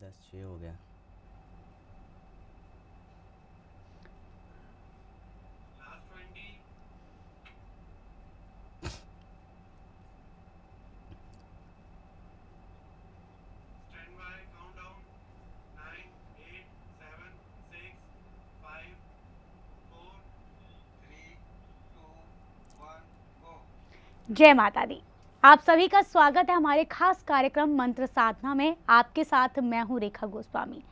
10:06 हो गया। जय माता दी। आप सभी का स्वागत है हमारे खास कार्यक्रम मंत्र साधना में। आपके साथ मैं हूं रेखा गोस्वामी।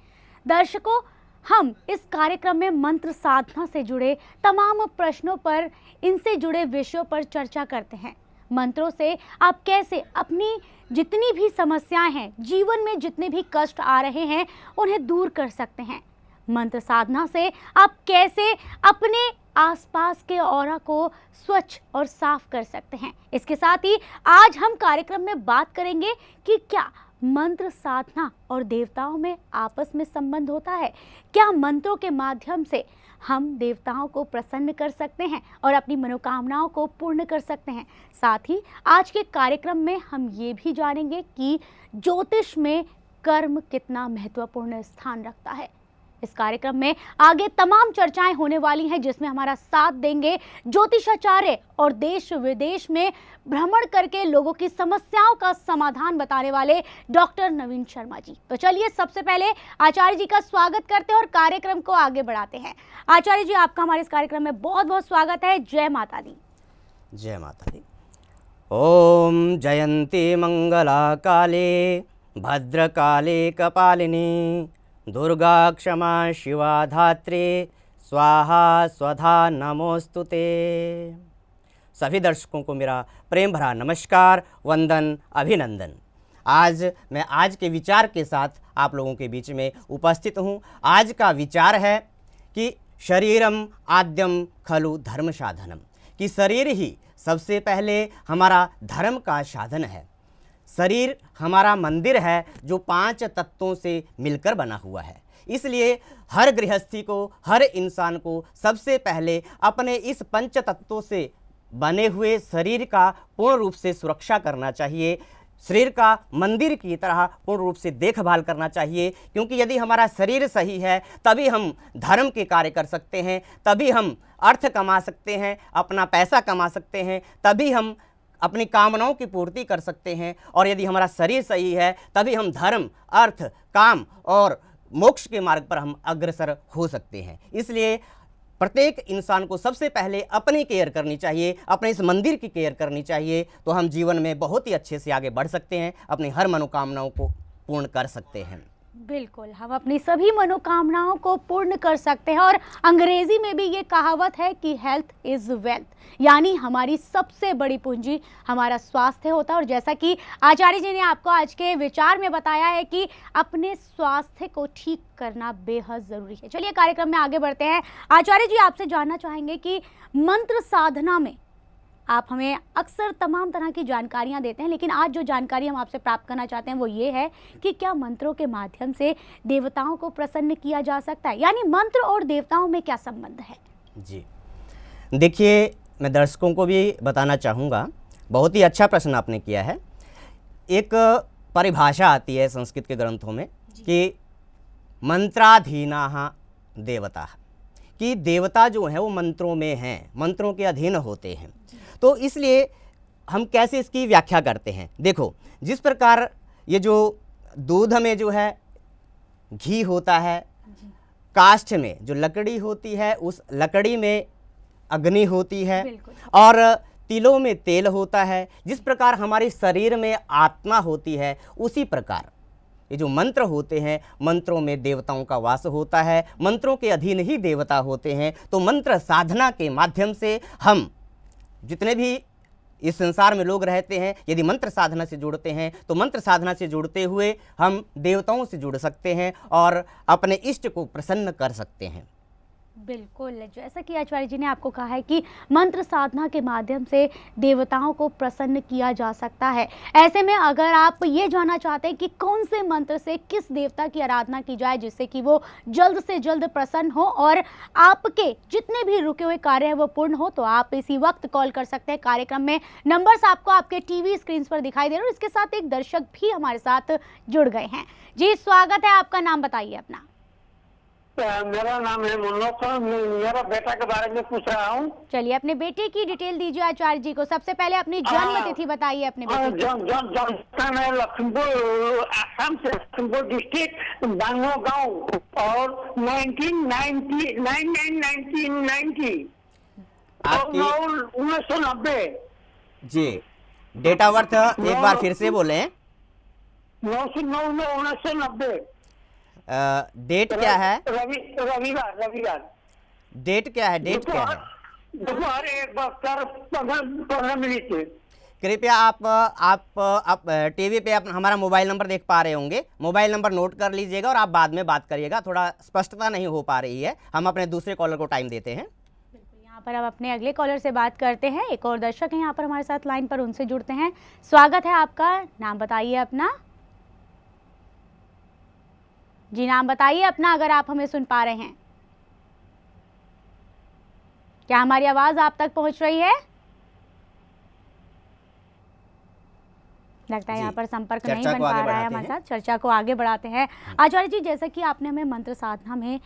दर्शकों, हम इस कार्यक्रम में मंत्र साधना से जुड़े तमाम प्रश्नों पर, इनसे जुड़े विषयों पर चर्चा करते हैं। मंत्रों से आप कैसे अपनी जितनी भी समस्याएं हैं, जीवन में जितने भी कष्ट आ रहे हैं, उन्हें दूर कर सकते हैं। मंत्र साधना से आप कैसे अपने आसपास के ऑरा को स्वच्छ और साफ कर सकते हैं। इसके साथ ही आज हम कार्यक्रम में बात करेंगे कि क्या मंत्र साधना और देवताओं में आपस में संबंध होता है। क्या मंत्रों के माध्यम से हम देवताओं को प्रसन्न कर सकते हैं और अपनी मनोकामनाओं को पूर्ण कर सकते हैं। साथ ही आज के कार्यक्रम में हम ये भी जानेंगे कि ज्योतिष में कर्म कितना महत्वपूर्ण स्थान रखता है। इस कार्यक्रम में आगे तमाम चर्चाएं होने वाली हैं, जिसमें हमारा साथ देंगे ज्योतिषाचार्य और देश विदेश में भ्रमण करके लोगों की समस्याओं का समाधान बताने वाले डॉक्टर नवीन शर्मा जी। तो चलिए सबसे पहले आचार्य जी का स्वागत करते हैं और कार्यक्रम को आगे बढ़ाते हैं। आचार्य जी, आपका हमारे इस कार्यक्रम में बहुत बहुत स्वागत है। जय माता दी। जय माता दी। ओम जयंती मंगला काले भद्रकाले कपालिनी दुर्गा क्षमा शिवा धात्रे स्वाहा स्वधा नमोस्तुते। सभी दर्शकों को मेरा प्रेम भरा नमस्कार, वंदन, अभिनंदन। मैं आज के विचार के साथ आप लोगों के बीच में उपस्थित हूँ। आज का विचार है कि शरीरम आद्यम खलु धर्म साधनम, कि शरीर ही सबसे पहले हमारा धर्म का साधन है। शरीर हमारा मंदिर है जो 5 तत्वों से मिलकर बना हुआ है। इसलिए हर गृहस्थी को, हर इंसान को सबसे पहले अपने इस 5 तत्वों से बने हुए शरीर का पूर्ण रूप से सुरक्षा करना चाहिए। शरीर का मंदिर की तरह पूर्ण रूप से देखभाल करना चाहिए, क्योंकि यदि हमारा शरीर सही है तभी हम धर्म के कार्य कर सकते हैं, तभी हम अर्थ कमा सकते हैं, अपना पैसा कमा सकते हैं, तभी हम अपनी कामनाओं की पूर्ति कर सकते हैं। और यदि हमारा शरीर सही है तभी हम धर्म, अर्थ, काम और मोक्ष के मार्ग पर हम अग्रसर हो सकते हैं। इसलिए प्रत्येक इंसान को सबसे पहले अपनी केयर करनी चाहिए, अपने इस मंदिर की केयर करनी चाहिए, तो हम जीवन में बहुत ही अच्छे से आगे बढ़ सकते हैं, अपनी हर मनोकामनाओं को पूर्ण कर सकते हैं। बिल्कुल, हम अपनी सभी मनोकामनाओं को पूर्ण कर सकते हैं। और अंग्रेजी में भी ये कहावत है कि हेल्थ इज़ वेल्थ, यानी हमारी सबसे बड़ी पूंजी हमारा स्वास्थ्य होता है। और जैसा कि आचार्य जी ने आपको आज के विचार में बताया है कि अपने स्वास्थ्य को ठीक करना बेहद ज़रूरी है। चलिए कार्यक्रम में आगे बढ़ते हैं। आचार्य जी, आपसे जानना चाहेंगे कि मंत्र साधना में आप हमें अक्सर तमाम तरह की जानकारियां देते हैं, लेकिन आज जो जानकारी हम आपसे प्राप्त करना चाहते हैं वो ये है कि क्या मंत्रों के माध्यम से देवताओं को प्रसन्न किया जा सकता है, यानी मंत्र और देवताओं में क्या संबंध है? जी देखिए, मैं दर्शकों को भी बताना चाहूँगा, बहुत ही अच्छा प्रश्न आपने किया है। एक परिभाषा आती है संस्कृत के ग्रंथों में कि मंत्राधीनाः देवता, कि देवता जो हैं वो मंत्रों में हैं, मंत्रों के अधीन होते हैं। तो इसलिए हम कैसे इसकी व्याख्या करते हैं। देखो, जिस प्रकार ये जो दूध में जो है घी होता है, काष्ठ में जो लकड़ी होती है उस लकड़ी में अग्नि होती है, और तिलों में तेल होता है, जिस प्रकार हमारे शरीर में आत्मा होती है, उसी प्रकार ये जो मंत्र होते हैं, मंत्रों में देवताओं का वास होता है, मंत्रों के अधीन ही देवता होते हैं। तो मंत्र साधना के माध्यम से हम जितने भी इस संसार में लोग रहते हैं, यदि मंत्र साधना से जुड़ते हैं तो मंत्र साधना से जुड़ते हुए हम देवताओं से जुड़ सकते हैं और अपने इष्ट को प्रसन्न कर सकते हैं। बिल्कुल, जैसा कि आचार्य जी ने आपको कहा है कि मंत्र साधना के माध्यम से देवताओं को प्रसन्न किया जा सकता है। ऐसे में अगर आप ये जानना चाहते हैं कि कौन से मंत्र से किस देवता की आराधना की जाए जिससे कि वो जल्द से जल्द प्रसन्न हो और आपके जितने भी रुके हुए कार्य हैं वो पूर्ण हो, तो आप इसी वक्त कॉल कर सकते हैं। कार्यक्रम में नंबर्स आपको आपके टीवी स्क्रीन पर दिखाई दे रहे हैं और इसके साथ एक दर्शक भी हमारे साथ जुड़ गए हैं। जी, स्वागत है आपका, नाम बताइए अपना। मेरा नाम है मुन्ना खान, मैं मेरा बेटा के बारे में पूछ रहा हूँ। चलिए, अपने बेटे की डिटेल दीजिए आचार्य जी को। सबसे पहले अपनी जन्म तिथि बताइए अपने बेटे की। जन्म है लखीमपुर, आसाम से, लखीमपुर डिस्ट्रिक्ट, बांगो गांव, और 1990 आपकी 1990। जी, डेट ऑफ बर्थ एक बार फिर से बोलें। 1990। डेट क्या है? रविवार। डेट क्या है? डेट क्या है? दोपहर 1:15 कृपया आप टीवी पे हमारा मोबाइल नंबर देख पा रहे होंगे। मोबाइल नंबर नोट कर लीजिएगा और आप बाद में बात करिएगा। थोड़ा स्पष्टता नहीं हो पा रही है, हम अपने दूसरे कॉलर को टाइम देते हैं। बिल्कुल, यहाँ पर अब अपने अगले कॉलर से बात करते हैं। एक और दर्शक हैं यहाँ पर हमारे साथ लाइन पर, उनसे जुड़ते हैं। स्वागत है आपका, नाम बताइए अपना। जी, नाम बताइए अपना अगर आप हमें सुन पा रहे हैं। क्या हमारी आवाज आप तक पहुंच रही है? लगता है यहाँ पर संपर्क नहीं बन पा रहा है हमारे साथ। चर्चा को आगे बढ़ाते हैं। आचार्य जी, जैसा कि आपने हमें मंत्र साधना में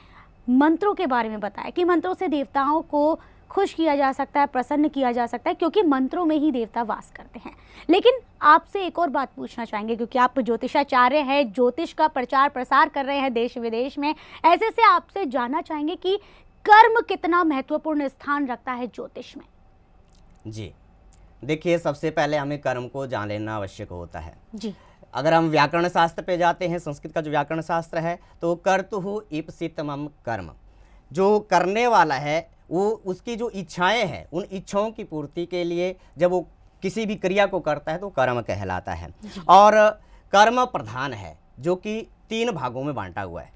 मंत्रों के बारे में बताया कि मंत्रों से देवताओं को खुश किया जा सकता है, प्रसन्न किया जा सकता है, क्योंकि मंत्रों में ही देवता वास करते हैं। लेकिन आपसे एक और बात पूछना चाहेंगे, क्योंकि आप ज्योतिषाचार्य हैं, ज्योतिष का प्रचार प्रसार कर रहे हैं देश विदेश में। ऐसे से आपसे जानना चाहेंगे कि कर्म कितना महत्वपूर्ण स्थान रखता है ज्योतिष में। जी, देखिए, सबसे पहले हमें कर्म को जान लेना आवश्यक होता है। जी, अगर हम व्याकरण शास्त्र पे जाते हैं, संस्कृत का जो व्याकरण शास्त्र है, तो कर्तुः ईप्सितमं कर्म, जो करने वाला है वो उसकी जो इच्छाएं हैं, उन इच्छाओं की पूर्ति के लिए जब वो किसी भी क्रिया को करता है तो कर्म कहलाता है। और कर्म प्रधान है, जो कि 3 भागों में बांटा हुआ है।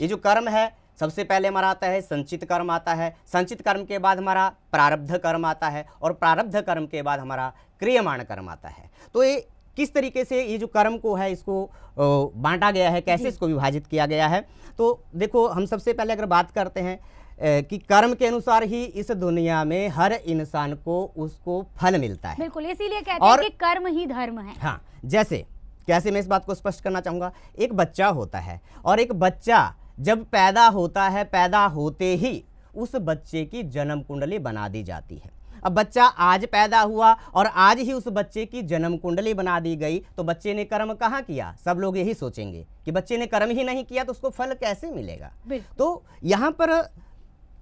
ये जो कर्म है, सबसे पहले हमारा आता है संचित कर्म आता है, संचित कर्म के बाद हमारा प्रारब्ध कर्म आता है, और प्रारब्ध कर्म के बाद हमारा क्रियमाण कर्म आता है। तो ये किस तरीके से ये जो कर्म को है इसको बांटा गया है, कैसे इसको विभाजित किया गया है, तो देखो, हम सबसे पहले अगर बात करते हैं कि कर्म के अनुसार ही इस दुनिया में हर इंसान को उसको फल मिलता है। बिल्कुल, इसीलिए कहते हैं कि कर्म ही धर्म है। हाँ, कैसे मैं इस बात को स्पष्ट करना चाहूँगा। एक बच्चा होता है, और एक बच्चा जब पैदा होता है, पैदा होते ही उस बच्चे की जन्म कुंडली बना दी जाती है। अब बच्चा आज पैदा हुआ और आज ही उस बच्चे की जन्म कुंडली बना दी गई, तो बच्चे ने कर्म कहाँ किया? सब लोग यही सोचेंगे कि बच्चे ने कर्म ही नहीं किया तो उसको फल कैसे मिलेगा। तो यहाँ पर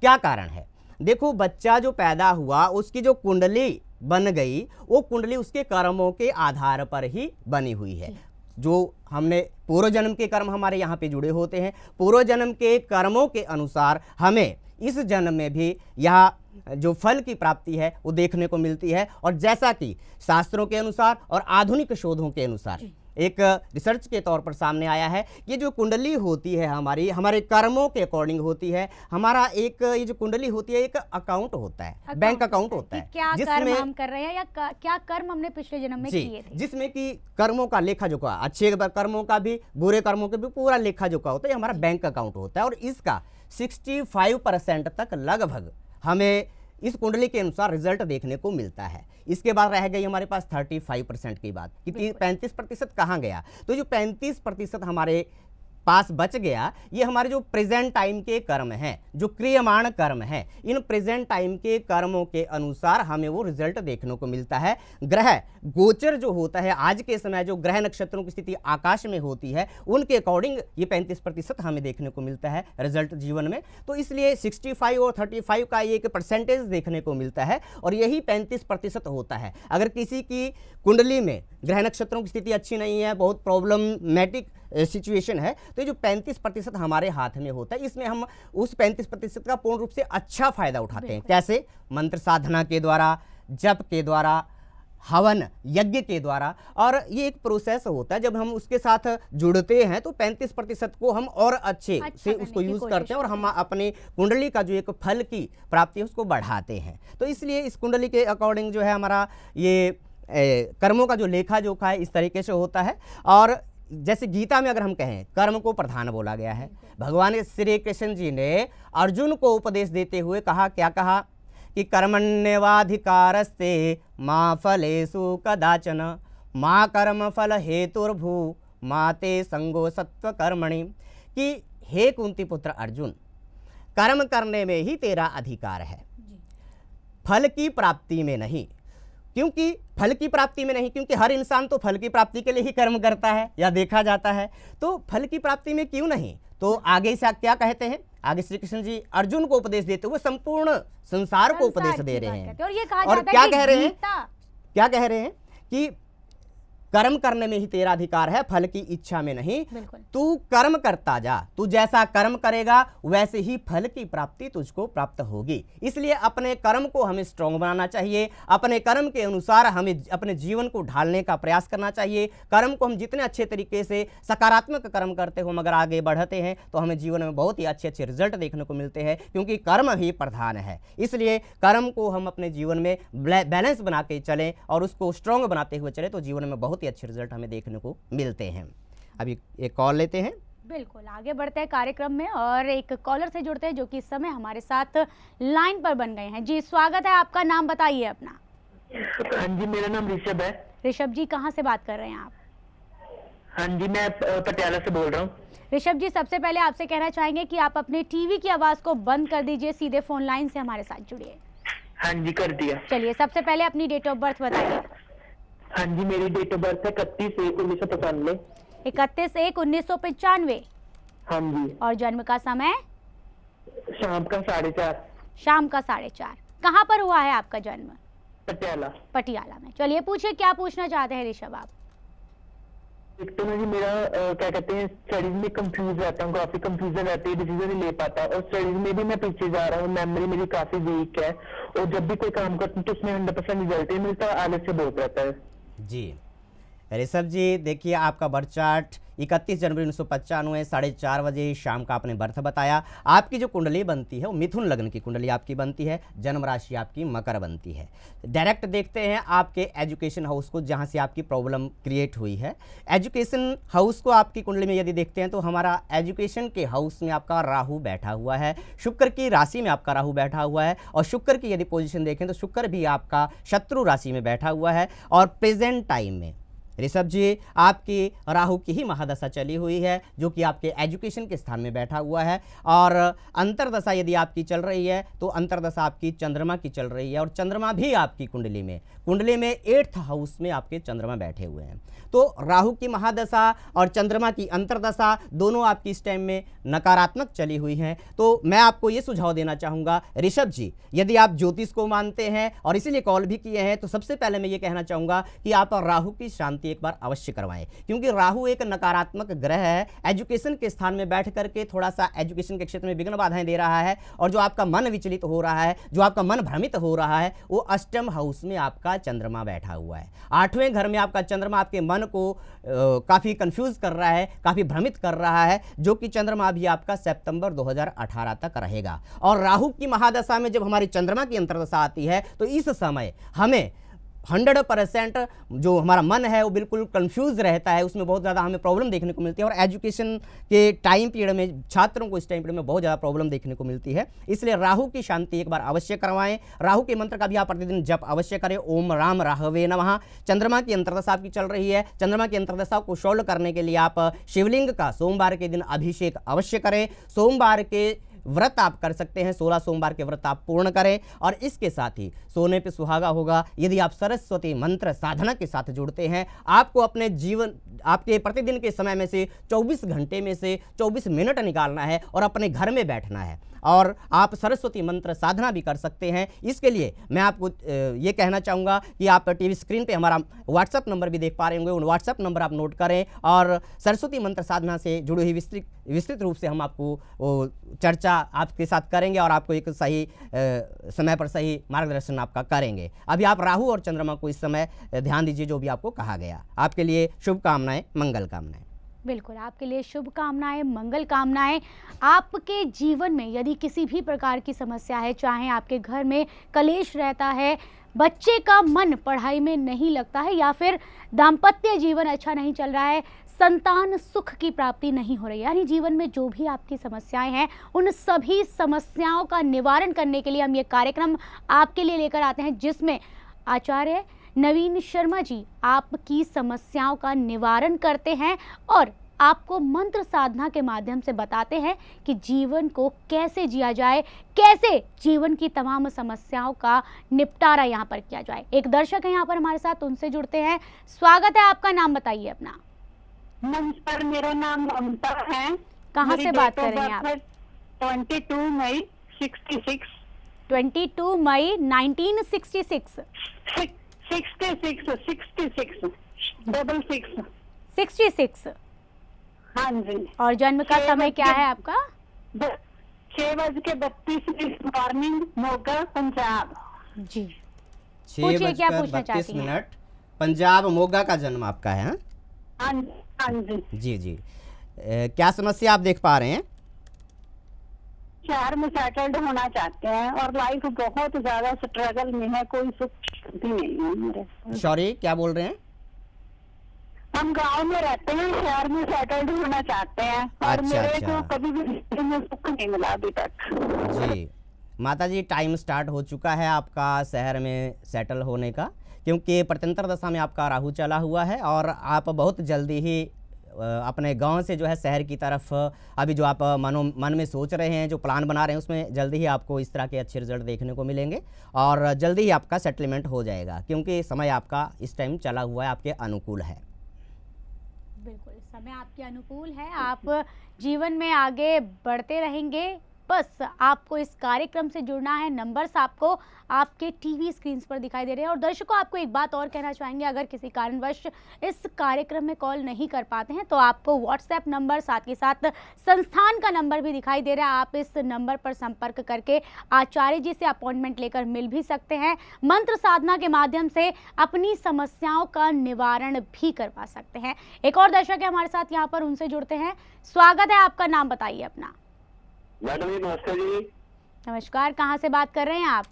क्या कारण है? देखो, बच्चा जो पैदा हुआ उसकी जो कुंडली बन गई, वो कुंडली उसके कर्मों के आधार पर ही बनी हुई है। जो हमने पूर्व जन्म के कर्म हमारे यहाँ पे जुड़े होते हैं, पूर्व जन्म के कर्मों के अनुसार हमें इस जन्म में भी यह जो फल की प्राप्ति है वो देखने को मिलती है। और जैसा कि शास्त्रों के अनुसार और आधुनिक शोधों के अनुसार एक रिसर्च के तौर पर सामने आया है, ये जो कुंडली होती है हमारे कर्मों के अकॉर्डिंग होती है। हमारा ये जो कुंडली होती है, एक अकाउंट होता है, बैंक अकाउंट होता है, क्या कर्म हम कर रहे हैं या क्या कर्म हमने पिछले जन्म में किए थे, जिसमें कि कर्मों का लेखा जोखा, अच्छे कर्मों का भी, बुरे कर्मों का भी पूरा लेखा जोखा होता है। हमारा बैंक अकाउंट होता है, और इसका 65% तक लगभग हमें इस कुंडली के अनुसार रिजल्ट देखने को मिलता है। इसके बाद रह गई हमारे पास 35% की बात कि 35% कहाँ गया? तो जो 35% हमारे पास बच गया, ये हमारे जो प्रेजेंट टाइम के कर्म हैं, जो क्रियमाण कर्म हैं, इन प्रेजेंट टाइम के कर्मों के अनुसार हमें वो रिजल्ट देखने को मिलता है। ग्रह गोचर जो होता है, आज के समय जो ग्रह नक्षत्रों की स्थिति आकाश में होती है, उनके अकॉर्डिंग ये 35% हमें देखने को मिलता है रिजल्ट जीवन में। तो इसलिए 65 और 35 का ये एक परसेंटेज देखने को मिलता है, और यही 35% होता है। अगर किसी की कुंडली में ग्रह नक्षत्रों की स्थिति अच्छी नहीं है, बहुत प्रॉब्लमैटिक सिचुएशन है, तो ये जो 35% हमारे हाथ में होता है, इसमें हम उस 35% का पूर्ण रूप से अच्छा फायदा उठाते हैं। कैसे? मंत्र साधना के द्वारा, जप के द्वारा, हवन यज्ञ के द्वारा। और ये एक प्रोसेस होता है, जब हम उसके साथ जुड़ते हैं तो 35% को हम और अच्छे से उसको यूज़ करते हैं और हम अपने कुंडली का जो एक फल की प्राप्ति है उसको बढ़ाते हैं। तो इसलिए इस कुंडली के अकॉर्डिंग जो है हमारा ये कर्मों का जो लेखा जोखा है इस तरीके से होता है। और जैसे गीता में अगर हम कहें कर्म को प्रधान बोला गया है। भगवान श्री कृष्ण जी ने अर्जुन को उपदेश देते हुए कहा, क्या कहा कि कर्मण्येवाधिकारस्ते मा फलेषु कदाचन मा कर्म फल हेतुर्भू मा ते संगो सत्व कर्मणि, कि हे कुंती पुत्र अर्जुन, कर्म करने में ही तेरा अधिकार है, फल की प्राप्ति में नहीं। क्योंकि फल की प्राप्ति में नहीं, क्योंकि हर इंसान तो फल की प्राप्ति के लिए ही कर्म करता है या देखा जाता है, तो फल की प्राप्ति में क्यों नहीं। तो आगे से क्या कहते हैं, आगे श्री कृष्ण जी अर्जुन को उपदेश देते हुए संपूर्ण संसार को उपदेश दे रहे हैं। और ये कहा और जाता क्या है कि कह रहे हैं, गीता क्या कह रहे हैं कि कर्म करने में ही तेरा अधिकार है, फल की इच्छा में नहीं। बिल्कुल। तू कर्म करता जा, तू जैसा कर्म करेगा वैसे ही फल की प्राप्ति तुझको प्राप्त होगी। इसलिए अपने कर्म को हमें स्ट्रांग बनाना चाहिए, अपने कर्म के अनुसार हमें अपने जीवन को ढालने का प्रयास करना चाहिए। कर्म को हम जितने अच्छे तरीके से सकारात्मक कर्म करते हो मगर आगे बढ़ते हैं तो हमें जीवन में बहुत ही अच्छे अच्छे रिजल्ट देखने को मिलते हैं, क्योंकि कर्म ही प्रधान है। इसलिए कर्म को हम अपने जीवन में बैलेंस बना के चलें और उसको स्ट्रांग बनाते हुए चलें तो जीवन में बहुत ही अच्छे रिजल्ट हमें देखने को मिलते हैं। अभी एक कॉल लेते हैं। बिल्कुल, आगे बढ़ते हैं कार्यक्रम में और एक कॉलर से जुड़ते हैं जो कि इस समय हमारे साथ लाइन पर बन गए हैं। जी स्वागत है, आपका नाम बताइए अपना। हाँ जी, मेरा नाम ऋषभ है। ऋषभ जी कहाँ से बात कर रहे हैं आप? हाँ जी, मैं पटियाला से बोल रहा हूँ। ऋषभ जी, सबसे पहले आपसे कहना चाहेंगे कि आप अपने टीवी की आवाज को बंद कर दीजिए, सीधे फोन लाइन से हमारे साथ जुड़िए। हाँ जी, कर दिया। चलिए, सबसे पहले अपनी डेट ऑफ बर्थ बताइए। हाँ जी, मेरी डेट ऑफ बर्थ है 31/1/1995। 31/1/1995। हाँ जी। और जन्म का समय? शाम का 4:30। शाम का 4:30। कहाँ पर हुआ है आपका जन्म? पटियाला। पटियाला में। चलिए पूछिए, क्या पूछना चाहते हैं ऋषभ आप? एक तो मुझे मेरा क्या कहते हैं स्टडीज में कंफ्यूज रहता हूँ, काफी कंफ्यूजन रहती है, डिसीजन नहीं ले पाता और स्टडीज में भी मैं पीछे जा रहा हूँ, मेमोरी मेरी काफी वीक है और जब भी कोई काम करता हूँ तो उसमें 100% रिजल्ट ही मिलता है, आलस से बहुत रहता है। जी ऋषभ जी, देखिए आपका बर्थ चार्ट 31 जनवरी 1995 4:30 बजे शाम का आपने बर्थ बताया। आपकी जो कुंडली बनती है वो मिथुन लग्न की कुंडली आपकी बनती है, जन्म राशि आपकी मकर बनती है। डायरेक्ट देखते हैं आपके एजुकेशन हाउस को जहाँ से आपकी प्रॉब्लम क्रिएट हुई है। एजुकेशन हाउस को आपकी कुंडली में यदि देखते हैं तो हमारा एजुकेशन के हाउस में आपका राहु बैठा हुआ है, शुक्र की राशि में आपका राहु बैठा हुआ है और शुक्र की यदि पोजीशन देखें तो शुक्र भी आपका शत्रु राशि में बैठा हुआ है। और प्रेजेंट टाइम में ऋषभ जी आपकी राहु की ही महादशा चली हुई है जो कि आपके एजुकेशन के स्थान में बैठा हुआ है। और अंतरदशा यदि आपकी चल रही है तो अंतरदशा आपकी चंद्रमा की चल रही है और चंद्रमा भी आपकी कुंडली में 8th हाउस में आपके चंद्रमा बैठे हुए हैं। तो राहु की महादशा और चंद्रमा की अंतरदशा दोनों आपकी इस टाइम में नकारात्मक चली हुई हैं। तो मैं आपको ये सुझाव देना चाहूँगा ऋषभ जी, यदि आप ज्योतिष को मानते हैं और इसीलिए कॉल भी किए हैं तो सबसे पहले मैं ये कहना चाहूँगा कि आप राहु की शांति एक बार अवश्य करवाएं, क्योंकि राहु एक नकारात्मक ग्रह है। एजुकेशन के स्थान में बैठ करके थोड़ा सा एजुकेशन के क्षेत्र में विघ्न बाधाएं दे रहा है और जो आपका मन विचलित हो रहा है, जो आपका मन भ्रमित हो रहा है, वो अष्टम हाउस में आपका चंद्रमा बैठा हुआ है। 8वें घर में आपका चंद्रमा आपके मन को काफ़ी कंफ्यूज कर रहा है, काफ़ी भ्रमित कर रहा है, जो कि चंद्रमा भी आपका सितंबर 2018 तक रहेगा। और राहु की महादशा में जब हमारी चंद्रमा की अंतर्दशा आती है तो इस समय हमें 100% जो हमारा मन है वो बिल्कुल कंफ्यूज रहता है, उसमें बहुत ज़्यादा हमें प्रॉब्लम देखने को मिलती है। और एजुकेशन के टाइम पीरियड में छात्रों को इस टाइम पीरियड में बहुत ज़्यादा प्रॉब्लम देखने को मिलती है। इसलिए राहु की शांति एक बार अवश्य करवाएं। राहु के मंत्र का भी आप प्रतिदिन जप अवश्य करें, ओम राम राहवे नमः। चंद्रमा की अंतर्दशा आपकी चल रही है, चंद्रमा की अंतर्दशा को सॉल्व करने के लिए आप शिवलिंग का सोमवार के दिन अभिषेक अवश्य करें। सोमवार के व्रत आप कर सकते हैं, 16 सोमवार के व्रत आप पूर्ण करें। और इसके साथ ही सोने पे सुहागा होगा यदि आप सरस्वती मंत्र साधना के साथ जुड़ते हैं। आपको अपने जीवन, आपके प्रतिदिन के समय में से 24 घंटे में से 24 मिनट निकालना है और अपने घर में बैठना है। और आप सरस्वती मंत्र साधना भी कर सकते हैं। इसके लिए मैं आपको ये कहना चाहूँगा कि आप टीवी स्क्रीन पे हमारा व्हाट्सअप नंबर भी देख पा रहे होंगे, उन व्हाट्सअप नंबर आप नोट करें और सरस्वती मंत्र साधना से जुड़ी हुई विस्तृत रूप से हम आपको चर्चा आपके साथ करेंगे और आपको एक सही समय पर सही मार्गदर्शन आपका करेंगे। अभी आप राहु और चंद्रमा को इस समय ध्यान दीजिए, जो भी आपको कहा गया। आपके लिए शुभकामनाएं, मंगल कामनाएं। बिल्कुल, आपके लिए शुभकामनाएं, मंगल कामनाएं। आपके जीवन में यदि किसी भी प्रकार की समस्या है, चाहे आपके घर में कलेश रहता है, बच्चे का मन पढ़ाई में नहीं लगता है, या फिर दाम्पत्य जीवन अच्छा नहीं चल रहा है, संतान सुख की प्राप्ति नहीं हो रही है, यानी जीवन में जो भी आपकी समस्याएं हैं, उन सभी समस्याओं का निवारण करने के लिए हम ये कार्यक्रम आपके लिए लेकर आते हैं, जिसमें आचार्य नवीन शर्मा जी आपकी समस्याओं का निवारण करते हैं और आपको मंत्र साधना के माध्यम से बताते हैं कि जीवन को कैसे जिया जाए, कैसे जीवन की तमाम समस्याओं का निपटारा यहाँ पर किया जाए। एक दर्शक है यहाँ पर हमारे साथ, उनसे जुड़ते हैं। स्वागत है, आपका नाम बताइए अपना। नमस्कार, मेरा नाम ममता है। कहाँ से बात कर रही हैं आप? 22 मई 66। 22 मई 1966। 66। हाँ जी। और जन्म का समय क्या है आपका? 6:32 मॉर्निंग, मोगा, पंजाब। जी, 6:32 पंजाब, मोगा का जन्म आपका है। हाँ जी। जी जी, क्या समस्या आप देख पा रहे हैं? शहर में सेटल्ड होना चाहते हैं और लाइफ बहुत ज्यादा स्ट्रगल में है, कोई सुख शांति नहीं है मेरे। सॉरी, क्या बोल रहे हैं? हम गांव में रहते हैं, शहर में सेटल्ड होना चाहते हैं और अच्छा, मेरे अच्छा। को कभी भी जिंदगी में सुख नहीं मिला अभी तक। जी माता जी, टाइम स्टार्ट हो चुका है आपका शहर में सेटल होने का, क्योंकि प्रत्यंतर दशा में आपका राहु चला हुआ है और आप बहुत जल्दी ही अपने गांव से जो है शहर की तरफ अभी जो आप मन में सोच रहे हैं, जो प्लान बना रहे हैं, उसमें जल्दी ही आपको इस तरह के अच्छे रिजल्ट देखने को मिलेंगे और जल्दी ही आपका सेटलमेंट हो जाएगा, क्योंकि समय आपका इस टाइम चला हुआ है, आपके अनुकूल है। बिल्कुल, समय आपके अनुकूल है, आप जीवन में आगे बढ़ते रहेंगे। बस आपको इस कार्यक्रम से जुड़ना है। नंबर्स आपको आपके टीवी स्क्रीन पर दिखाई दे रहे हैं। और दर्शकों, आपको एक बात और कहना चाहेंगे, अगर किसी कारणवश इस कार्यक्रम में कॉल नहीं कर पाते हैं तो आपको व्हाट्सएप नंबर, साथ ही साथ संस्थान का नंबर भी दिखाई दे रहा है। आप इस नंबर पर संपर्क करके आचार्य जी से अपॉइंटमेंट लेकर मिल भी सकते हैं। मंत्र साधना के माध्यम से अपनी समस्याओं का निवारण भी करवा सकते हैं। एक और दर्शक है हमारे साथ यहाँ पर, उनसे जुड़ते हैं। स्वागत है, आपका नाम बताइए अपना। मैडम जी नमस्ते जी। नमस्कार, कहाँ से बात कर रहे हैं आप?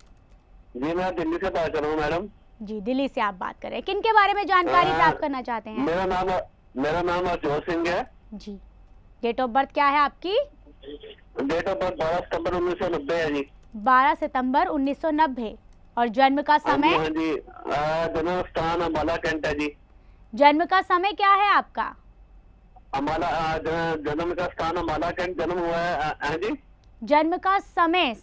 जी मैं दिल्ली से बात कर रहा हूँ मैडम। जी, दिल्ली से आप बात कर रहे हैं। किन के बारे में जानकारी प्राप्त करना चाहते हैं? मेरा नाम अजोर सिंह है जी। डेट ऑफ बर्थ क्या है आपकी? डेट ऑफ बर्थ 12 सितंबर 1990 है जी। 12 सितंबर 1990। और जन्म का समय? हाँ जी, जन्म स्थान अम्बाला कैंट है जी। जन्म का समय क्या है आपका? अम्बाला, जन्म का स्थान अम्बाला कैंट, जन्म हुआ है जी। जन्म का समय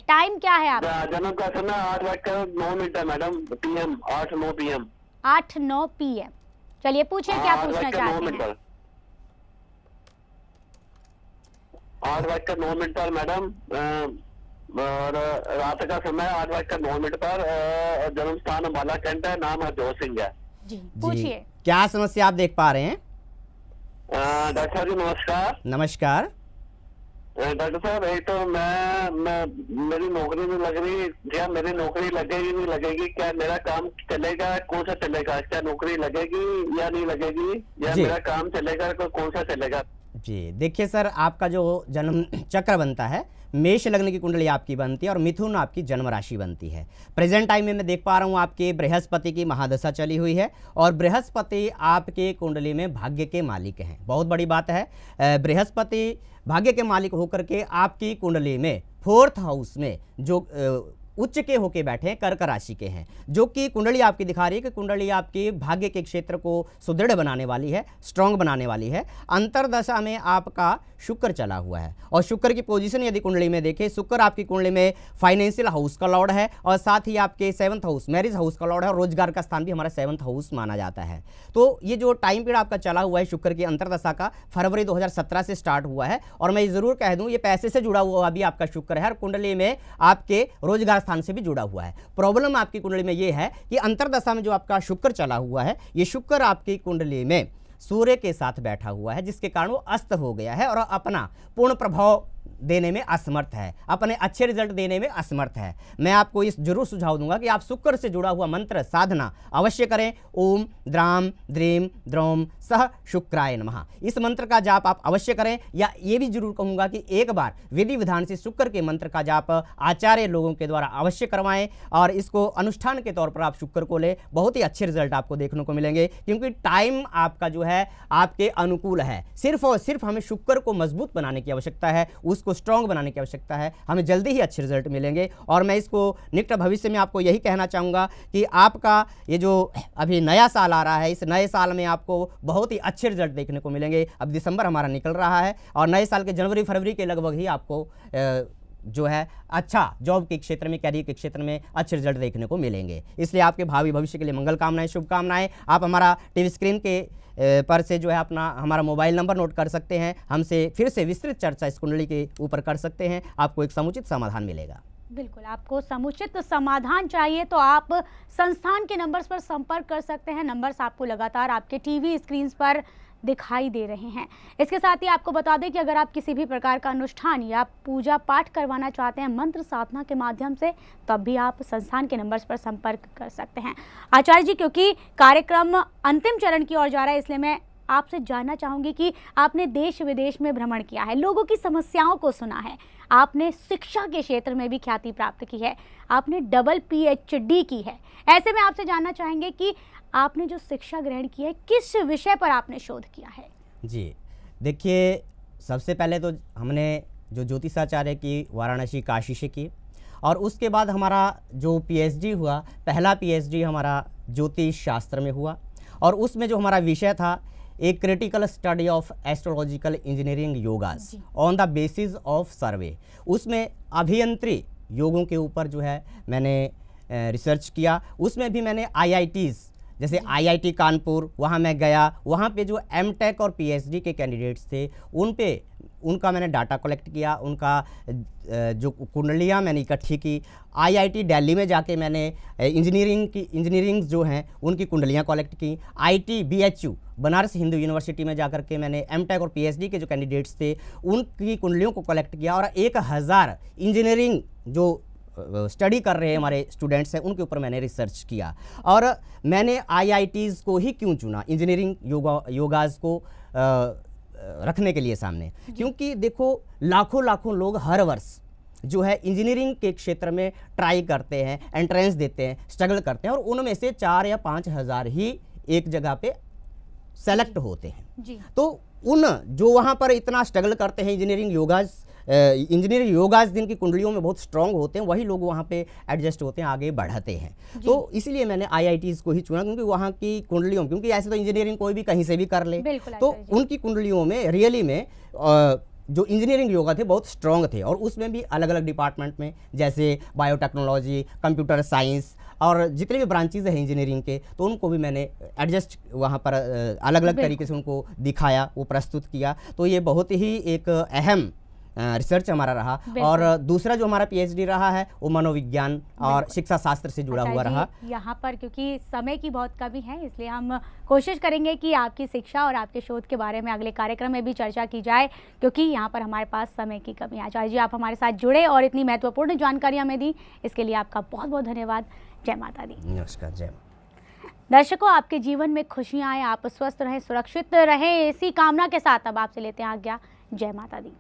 टाइम क्या है आपका? जन्म का समय 8:09 है मैडम, PM 8:09 PM। 8-9 PM। चलिए पूछिए, क्या पूछना चाहते हैं? 8:09 पर मैडम, और रात का समय 8:09 पर, जन्म स्थान अम्बाला कैंट है, नाम अजोर सिंह है जी। पूछिए, क्या समस्या आप देख पा रहे हैं? डॉक्टर साहब जी नमस्कार। नमस्कार। डॉक्टर साहब, एक तो मैं मेरी नौकरी नहीं लग रही, क्या मेरी नौकरी लगेगी नहीं लगेगी, क्या मेरा काम चलेगा, कौन सा चलेगा, क्या नौकरी लगेगी या नहीं लगेगी, या जी। मेरा काम चलेगा, कौन सा चलेगा? जी देखिए सर, आपका जो जन्म चक्र बनता है, मेष लग्न की कुंडली आपकी बनती है और मिथुन आपकी जन्म राशि बनती है। प्रेजेंट टाइम में मैं देख पा रहा हूँ आपके बृहस्पति की महादशा चली हुई है और बृहस्पति आपके कुंडली में भाग्य के मालिक हैं। बहुत बड़ी बात है, बृहस्पति भाग्य के मालिक होकर के आपकी कुंडली में 4th हाउस में जो उच्च के होके बैठे हैं, कर्क राशि के हैं, जो कि कुंडली आपकी दिखा रही है कि कुंडली आपके भाग्य के क्षेत्र को सुदृढ़ बनाने वाली है, स्ट्रांग बनाने वाली है। अंतरदशा में आपका शुक्र चला हुआ है और शुक्र की पोजीशन यदि कुंडली में देखें, शुक्र आपकी कुंडली में फाइनेंशियल हाउस का लॉर्ड है और साथ ही आपके 7th हाउस मैरिज हाउस का लॉर्ड है और रोजगार का स्थान भी हमारा 7th हाउस माना जाता है। तो ये जो टाइम पीरियड आपका चला हुआ है शुक्र की अंतरदशा का, फरवरी 2017 से स्टार्ट हुआ है। और मैं ये जरूर कह दूं, ये पैसे से जुड़ा हुआ भी आपका शुक्र है और कुंडली में आपके रोजगार स्थान से भी जुड़ा हुआ है। प्रॉब्लम आपकी कुंडली में ये है कि अंतरदशा में जो आपका शुक्र चला हुआ है, ये शुक्र आपकी कुंडली में सूर्य के साथ बैठा हुआ है, जिसके कारण वो अस्त हो गया है और अपना पूर्ण प्रभाव देने में असमर्थ है, अपने अच्छे रिजल्ट देने में असमर्थ है। मैं आपको इस जरूर सुझाव दूंगा कि आप शुक्र से जुड़ा हुआ मंत्र साधना अवश्य करें। ओम द्राम द्रीम द्रौम सह शुक्राय नमः, इस मंत्र का जाप आप अवश्य करें। या ये भी जरूर कहूंगा कि एक बार विधि विधान से शुक्र के मंत्र का जाप आचार्य लोगों के द्वारा अवश्य करवाएं और इसको अनुष्ठान के तौर पर आप शुक्र को ले, बहुत ही अच्छे रिजल्ट आपको देखने को मिलेंगे, क्योंकि टाइम आपका जो है आपके अनुकूल है। सिर्फ और सिर्फ हमें शुक्र को मजबूत बनाने की आवश्यकता है, उसको स्ट्रांग बनाने की आवश्यकता है, हमें जल्दी ही अच्छे रिजल्ट मिलेंगे। और मैं इसको निकट भविष्य में आपको यही कहना चाहूँगा कि आपका ये जो अभी नया साल आ रहा है, इस नए साल में आपको बहुत ही अच्छे रिजल्ट देखने को मिलेंगे। अब दिसंबर हमारा निकल रहा है और नए साल के जनवरी फरवरी के लगभग ही आपको जो है अच्छा जॉब के क्षेत्र में, कैरियर के क्षेत्र में अच्छे रिजल्ट देखने को मिलेंगे। इसलिए आपके भावी भविष्य के लिए मंगल कामनाएं, शुभकामनाएं। आप हमारा टीवी स्क्रीन के पर से जो है अपना हमारा मोबाइल नंबर नोट कर सकते हैं, हमसे फिर से विस्तृत चर्चा इस कुंडली के ऊपर कर सकते हैं, आपको एक समुचित समाधान मिलेगा। बिल्कुल, आपको समुचित समाधान चाहिए तो आप संस्थान के नंबर्स पर संपर्क कर सकते हैं। नंबर्स आपको लगातार आपके टीवी स्क्रीन पर दिखाई दे रहे हैं। इसके साथ ही आपको बता दें कि अगर आप किसी भी प्रकार का अनुष्ठान या पूजा पाठ करवाना चाहते हैं मंत्र साधना के माध्यम से, तब भी आप संस्थान के नंबर्स पर संपर्क कर सकते हैं। आचार्य जी, क्योंकि कार्यक्रम अंतिम चरण की ओर जा रहा है, इसलिए मैं आपसे जानना चाहूँगी कि आपने देश विदेश में भ्रमण किया है, लोगों की समस्याओं को सुना है, आपने शिक्षा के क्षेत्र में भी ख्याति प्राप्त की है, आपने डबल PhD की है। ऐसे में आपसे जानना चाहेंगे कि आपने जो शिक्षा ग्रहण की है, किस विषय पर आपने शोध किया है? जी देखिए, सबसे पहले तो हमने जो ज्योतिषाचार्य की वाराणसी काशी से की और उसके बाद हमारा जो PhD हुआ, पहला PhD हमारा ज्योतिष शास्त्र में हुआ और उसमें जो हमारा विषय था एक critical study of astrological engineering yogas on the basis of survey. उसमें अभियंत्री योगों के ऊपर जो है मैंने रिसर्च किया। उसमें भी मैंने IITs जैसे IIT कानपुर, वहाँ मैं गया, वहाँ पे जो MTech और PhD के कैंडिडेट्स थे उनका मैंने डाटा कलेक्ट किया, उनका जो कुंडलियाँ मैंने इकट्ठी की। IIT दिल्ली में जाके मैंने इंजीनियरिंग जो हैं उनकी कुंडलियाँ कलेक्ट की। IT BHU Banaras Hindu university में जाकर के मैंने MTech और PhD के जो कैंडिडेट्स थे उनकी कुंडलियों को कलेक्ट किया और 1000 इंजीनियरिंग जो स्टडी कर रहे हैं हमारे स्टूडेंट्स हैं उनके ऊपर मैंने रिसर्च किया। और मैंने IITs को ही क्यों चुना इंजीनियरिंग योगाज को रखने के लिए सामने, क्योंकि देखो लाखों लोग हर वर्ष जो है इंजीनियरिंग के क्षेत्र में ट्राई करते हैं, एंट्रेंस देते हैं, स्ट्रगल करते हैं और उनमें से 4 या 5 हज़ार ही एक जगह पे सेलेक्ट होते हैं। जी। तो उन जो वहाँ पर इतना स्ट्रगल करते हैं इंजीनियरिंग योगाज जिनकी कुंडलियों में बहुत स्ट्रांग होते हैं, वही लोग वहाँ पे एडजस्ट होते हैं, आगे बढ़ते हैं। तो इसलिए मैंने IITs को ही चुना, क्योंकि वहाँ की कुंडलियों, क्योंकि ऐसे तो इंजीनियरिंग कोई भी कहीं से भी कर ले, तो उनकी कुंडलियों में रियली में जो इंजीनियरिंग योगा थे बहुत स्ट्रांग थे और उसमें भी अलग अलग डिपार्टमेंट में जैसे बायोटेक्नोलॉजी, कंप्यूटर साइंस और जितने भी ब्रांचेज हैं इंजीनियरिंग के, तो उनको भी मैंने एडजस्ट वहाँ पर अलग अलग तरीके से उनको दिखाया, वो प्रस्तुत किया। तो ये बहुत ही एक अहम रिसर्च हमारा रहा। और दूसरा जो हमारा PhD रहा है वो मनोविज्ञान और शिक्षा शास्त्र से जुड़ा हुआ रहा। यहाँ पर क्योंकि समय की बहुत कमी है, इसलिए हम कोशिश करेंगे कि आपकी शिक्षा और आपके शोध के बारे में अगले कार्यक्रम में भी चर्चा की जाए, क्योंकि यहाँ पर हमारे पास समय की कमी है। आचार्य जी, आप हमारे साथ जुड़े और इतनी महत्वपूर्ण जानकारियाँ हमें दी, इसके लिए आपका बहुत बहुत धन्यवाद। जय माता दी। नमस्कार। जय। दर्शकों, आपके जीवन में खुशियाँ आए, आप स्वस्थ रहें, सुरक्षित रहें, इसी कामना के साथ अब आपसे लेते हैं आज्ञा। जय माता दी।